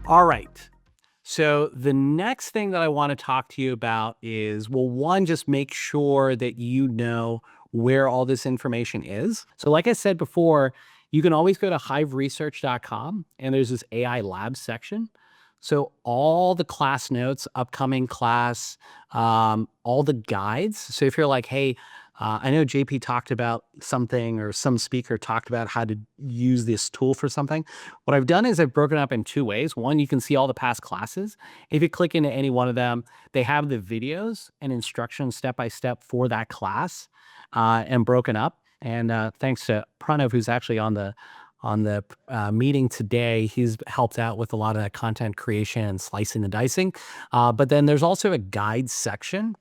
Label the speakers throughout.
Speaker 1: All right. So the next thing that I want to talk to you about is, well, one, just make sure that you know where all this information is. So like I said before, you can always go to hiveresearch.com and there's this AI lab section. So all the class notes, upcoming class, all the guides. So if you're like, hey, I know JP talked about something or some speaker talked about how to use this tool for something. What I've done is I've broken it up in two ways. One, you can see all the past classes. If you click into any one of them, they have the videos and instructions step by step for that class and broken up. And thanks to Pranav, who's actually on the meeting today, he's helped out with a lot of that content creation and slicing and dicing. But then there's also a guide section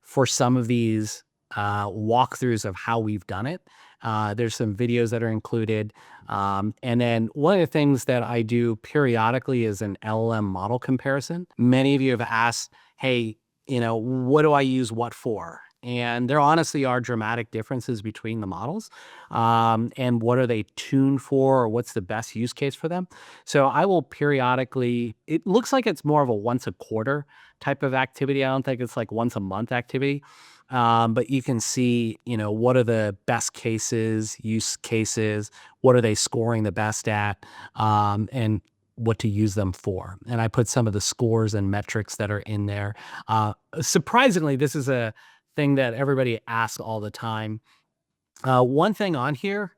Speaker 1: for some of these walkthroughs of how we've done it. There's some videos that are included. And then one of the things that I do periodically is an LLM model comparison. Many of you have asked, hey, what do I use what for? And there honestly are dramatic differences between the models. And what are they tuned for, or what's the best use case for them? So I will periodically, it looks like it's more of a once a quarter type of activity. I don't think it's like once a month activity. But you can see, what are the best cases, use cases, what are they scoring the best at, and what to use them for. And I put some of the scores and metrics that are in there. Surprisingly, this is a thing that everybody asks all the time. One thing on here,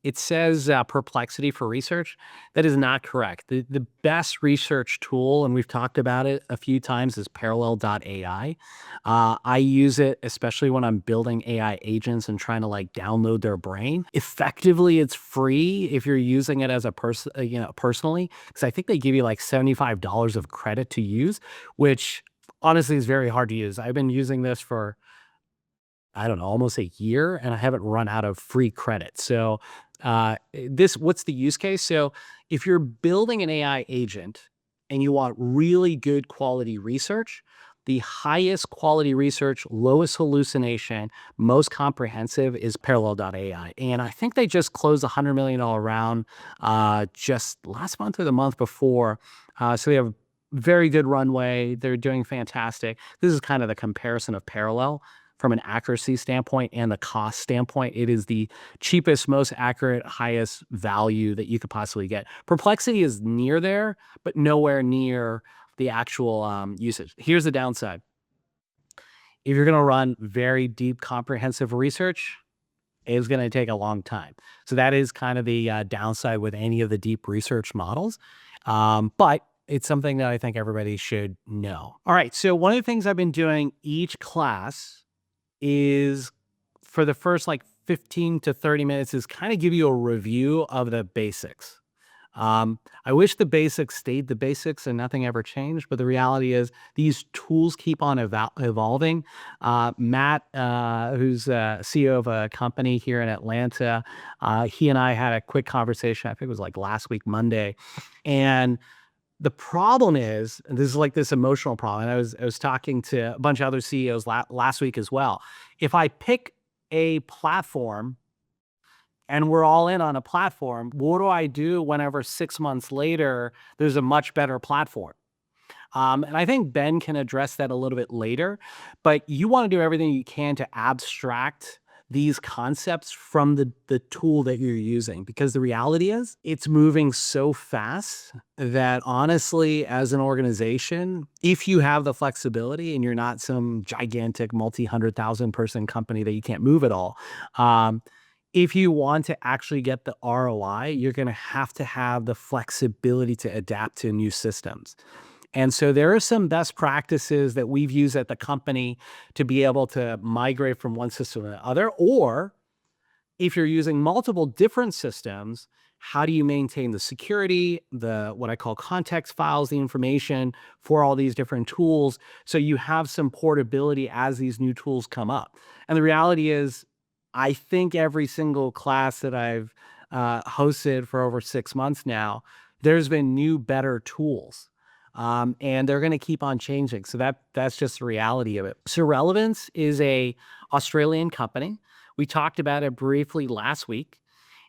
Speaker 1: it says perplexity for research. That is not correct. The best research tool, and we've talked about it a few times, is parallel.ai. I use it especially when I'm building AI agents and trying to download their brain. Effectively, it's free if you're using it as a person, personally, because I think they give you like $75 of credit to use, which honestly is very hard to use. I've been using this for, I don't know, almost a year, and I haven't run out of free credit. So what's the use case? So if you're building an AI agent and you want really good quality research, the highest quality research, lowest hallucination, most comprehensive is parallel.ai. And I think they just closed a $100 million round just last month or the month before. So they have very good runway. They're doing fantastic. This is kind of the comparison of parallel from an accuracy standpoint and the cost standpoint. It is the cheapest, most accurate, highest value that you could possibly get. Perplexity is near there, but nowhere near the actual usage. Here's the downside. If you're going to run very deep, comprehensive research, it's going to take a long time. So that is kind of the downside with any of the deep research models. But it's something that I think everybody should know. All right. So one of the things I've been doing each class is, for the first 15 to 30 minutes, is kind of give you a review of the basics. I wish the basics stayed the basics and nothing ever changed, but the reality is these tools keep on evolving. Matt, who's CEO of a company here in Atlanta, he and I had a quick conversation, I think it was last week, Monday. And the problem is, and this is this emotional problem, and I was talking to a bunch of other CEOs last week as well. If I pick a platform and we're all in on a platform, what do I do whenever 6 months later there's a much better platform? And I think Ben can address that a little bit later, but you want to do everything you can to abstract these concepts from the tool that you're using, because the reality is it's moving so fast that honestly, as an organization, if you have the flexibility and you're not some gigantic multi-100,000 person company that you can't move at all, if you want to actually get the ROI, you're going to have the flexibility to adapt to new systems. And so there are some best practices that we've used at the company to be able to migrate from one system to the other. Or if you're using multiple different systems, how do you maintain the security, what I call context files, the information for all these different tools, so you have some portability as these new tools come up? And the reality is, I think every single class that I've hosted for over 6 months now, there's been new, better tools. And they're going to keep on changing. So that's just the reality of it. So Relevance is a Australian company. We talked about it briefly last week.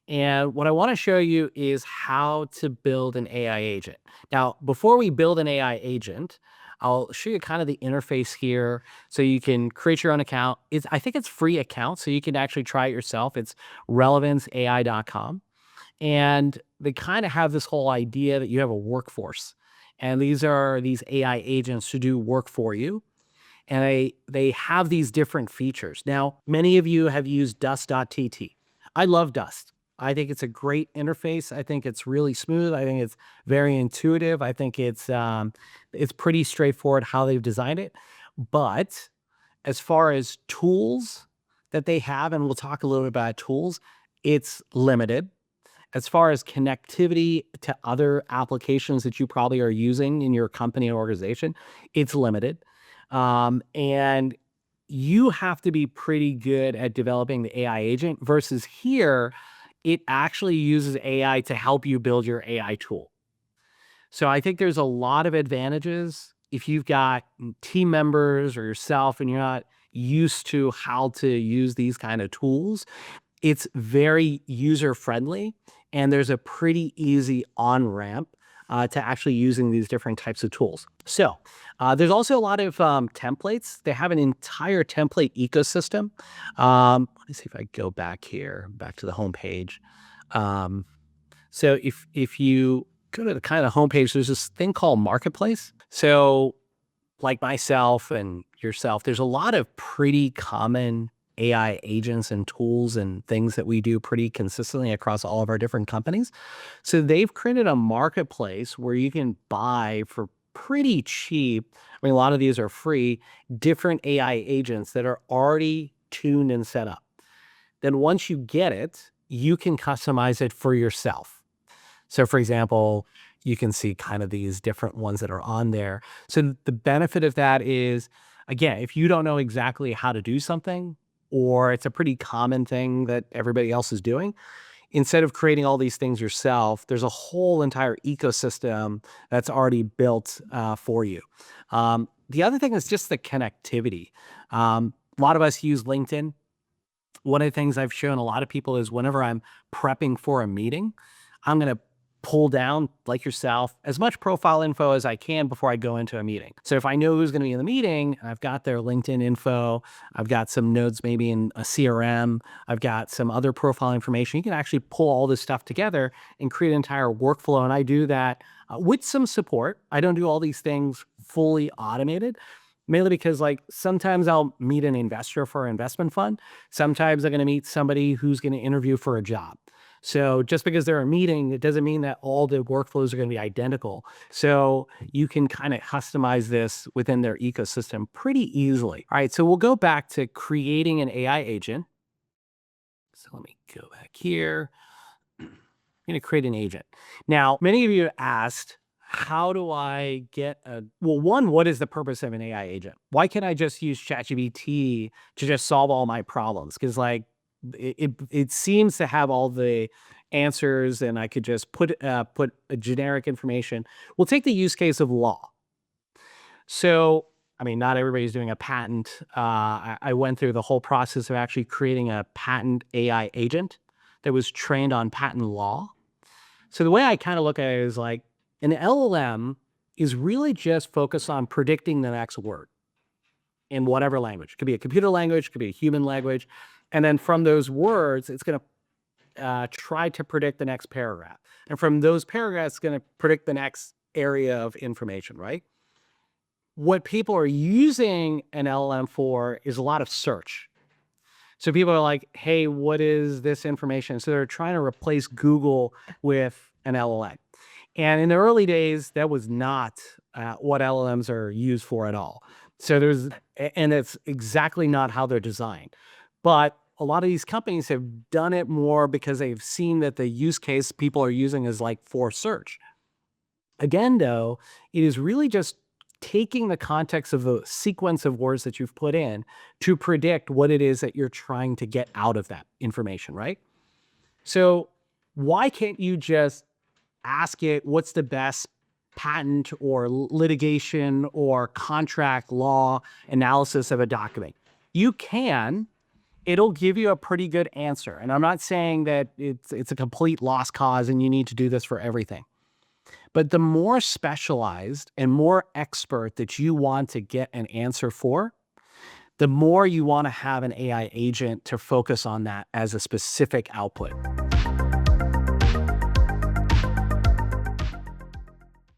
Speaker 1: And what I want to show you is how to build an AI agent. Now, before we build an AI agent, I'll show you kind of the interface here so you can create your own account. I think it's free account, so you can actually try it yourself. It's relevanceai.com. And they kind of have this whole idea that you have a workforce. And these are these AI agents to do work for you. And they have these different features. Now, many of you have used Dust.tt. I love Dust. I think it's a great interface. I think it's really smooth. I think it's very intuitive. I think it's pretty straightforward how they've designed it. But as far as tools that they have, and we'll talk a little bit about tools, it's limited. As far as connectivity to other applications that you probably are using in your company or organization, it's limited. And you have to be pretty good at developing the AI agent versus here, it actually uses AI to help you build your AI tool. So I think there's a lot of advantages if you've got team members or yourself and you're not used to how to use these kind of tools. It's very user-friendly, and there's a pretty easy on-ramp to actually using these different types of tools. So, there's also a lot of templates. They have an entire template ecosystem. Let me see if I go back here, back to the homepage. So if you go to the kind of homepage, there's this thing called Marketplace. So like myself and yourself, there's a lot of pretty common AI agents and tools and things that we do pretty consistently across all of our different companies. So they've created a marketplace where you can buy for pretty cheap. I mean, a lot of these are free, different AI agents that are already tuned and set up. Then once you get it, you can customize it for yourself. So for example, you can see kind of these different ones that are on there. So the benefit of that is, again, if you don't know exactly how to do something, or it's a pretty common thing that everybody else is doing, instead of creating all these things yourself, there's a whole entire ecosystem that's already built for you. The other thing is just the connectivity. A lot of us use LinkedIn. One of the things I've shown a lot of people is whenever I'm prepping for a meeting, I'm going to pull down, like yourself, as much profile info as I can before I go into a meeting. So if I know who's going to be in the meeting, I've got their LinkedIn info, I've got some notes maybe in a CRM, I've got some other profile information. You can actually pull all this stuff together and create an entire workflow. And I do that with some support. I don't do all these things fully automated. Mainly because like sometimes I'll meet an investor for an investment fund. Sometimes I'm going to meet somebody who's going to interview for a job. So just because they're a meeting, it doesn't mean that all the workflows are going to be identical. So you can kind of customize this within their ecosystem pretty easily. All right, so we'll go back to creating an AI agent. So let me go back here. I'm going to create an agent. Now, many of you asked, how do I get well, one, what is the purpose of an AI agent? Why can't I just use ChatGPT to just solve all my problems? Because like it seems to have all the answers and I could just put a generic information. We'll take the use case of law. So, I mean, not everybody's doing a patent. I went through the whole process of actually creating a patent AI agent that was trained on patent law. So the way I kind of look at it is like an LLM is really just focused on predicting the next word in whatever language. It could be a computer language, it could be a human language. And then from those words, it's going to try to predict the next paragraph. And from those paragraphs, it's going to predict the next area of information, right? What people are using an LLM for is a lot of search. So people are like, hey, what is this information? So they're trying to replace Google with an LLM. And in the early days, that was not what LLMs are used for at all. So and it's exactly not how they're designed. But a lot of these companies have done it more because they've seen that the use case people are using is like for search. Again, though, it is really just taking the context of the sequence of words that you've put in to predict what it is that you're trying to get out of that information, right? So why can't you just ask it what's the best patent or litigation or contract law analysis of a document? You can it'll give you a pretty good answer. And I'm not saying that it's a complete lost cause and you need to do this for everything. But the more specialized and more expert that you want to get an answer for, the more you want to have an AI agent to focus on that as a specific output.